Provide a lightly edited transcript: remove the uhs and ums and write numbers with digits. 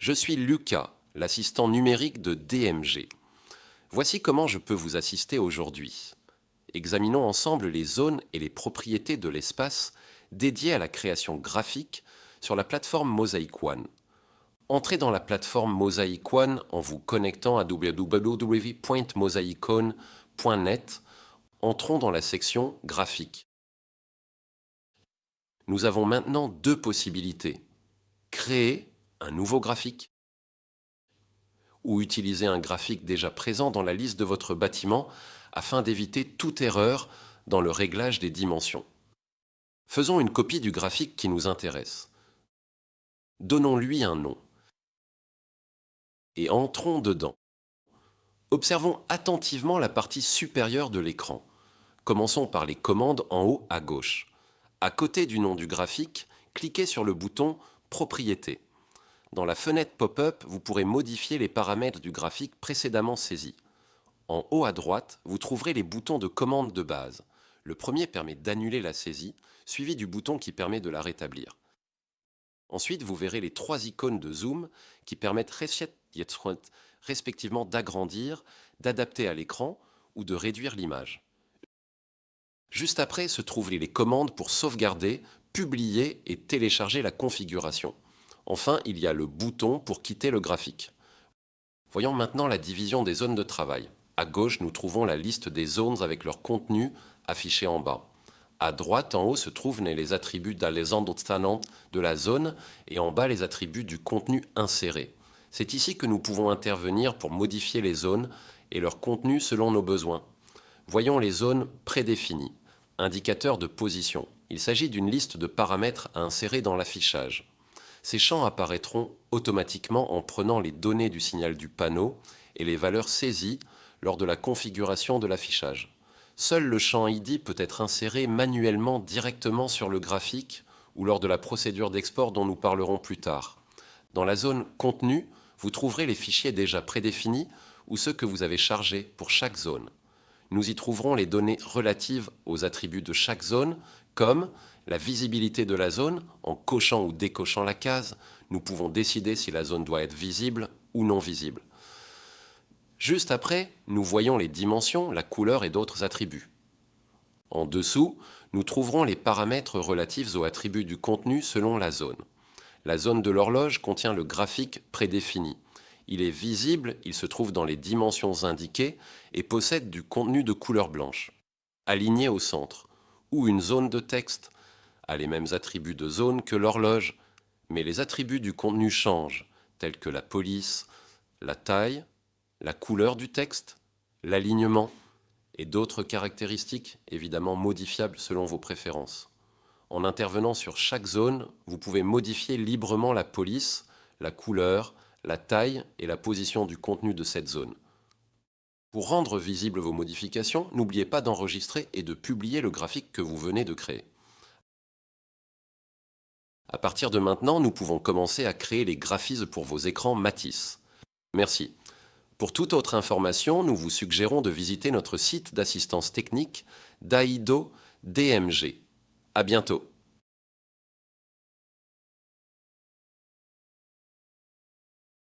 Je suis Lucas, l'assistant numérique de DMG. Voici comment je peux vous assister aujourd'hui. Examinons ensemble les zones et les propriétés de l'espace dédié à la création graphique sur la plateforme Mosaic One. Entrez dans la plateforme Mosaic One en vous connectant à www.mosaicone.net. Entrons dans la section graphique. Nous avons maintenant deux possibilités. Créer un nouveau graphique ou utiliser un graphique déjà présent dans la liste de votre bâtiment afin d'éviter toute erreur dans le réglage des dimensions. Faisons une copie du graphique qui nous intéresse. Donnons-lui un nom et entrons dedans. Observons attentivement la partie supérieure de l'écran. Commençons par les commandes en haut à gauche. À côté du nom du graphique, cliquez sur le bouton « Propriétés ». Dans la fenêtre pop-up, vous pourrez modifier les paramètres du graphique précédemment saisis. En haut à droite, vous trouverez les boutons de commande de base. Le premier permet d'annuler la saisie, suivi du bouton qui permet de la rétablir. Ensuite, vous verrez les trois icônes de zoom qui permettent respectivement d'agrandir, d'adapter à l'écran ou de réduire l'image. Juste après se trouvent les commandes pour sauvegarder, publier et télécharger la configuration. Enfin, il y a le bouton pour quitter le graphique. Voyons maintenant la division des zones de travail. À gauche, nous trouvons la liste des zones avec leur contenu affiché en bas. À droite, en haut, se trouvent les attributs d'Alessandro de la zone et en bas, les attributs du contenu inséré. C'est ici que nous pouvons intervenir pour modifier les zones et leur contenu selon nos besoins. Voyons les zones prédéfinies. Indicateur de position. Il s'agit d'une liste de paramètres à insérer dans l'affichage. Ces champs apparaîtront automatiquement en prenant les données du signal du panneau et les valeurs saisies lors de la configuration de l'affichage. Seul le champ ID peut être inséré manuellement directement sur le graphique ou lors de la procédure d'export dont nous parlerons plus tard. Dans la zone Contenu, vous trouverez les fichiers déjà prédéfinis ou ceux que vous avez chargés pour chaque zone. Nous y trouverons les données relatives aux attributs de chaque zone, comme la visibilité de la zone. En cochant ou décochant la case, nous pouvons décider si la zone doit être visible ou non visible. Juste après, nous voyons les dimensions, la couleur et d'autres attributs. En dessous, nous trouverons les paramètres relatifs aux attributs du contenu selon la zone. La zone de l'horloge contient le graphique prédéfini. Il est visible, il se trouve dans les dimensions indiquées et possède du contenu de couleur blanche, aligné au centre, ou une zone de texte, a les mêmes attributs de zone que l'horloge, mais les attributs du contenu changent, tels que la police, la taille, la couleur du texte, l'alignement et d'autres caractéristiques évidemment modifiables selon vos préférences. En intervenant sur chaque zone, vous pouvez modifier librement la police, la couleur, la taille et la position du contenu de cette zone. Pour rendre visibles vos modifications, n'oubliez pas d'enregistrer et de publier le graphique que vous venez de créer. À partir de maintenant, nous pouvons commencer à créer les graphismes pour vos écrans Matisse. Merci. Pour toute autre information, nous vous suggérons de visiter notre site d'assistance technique d'Aido DMG. À bientôt.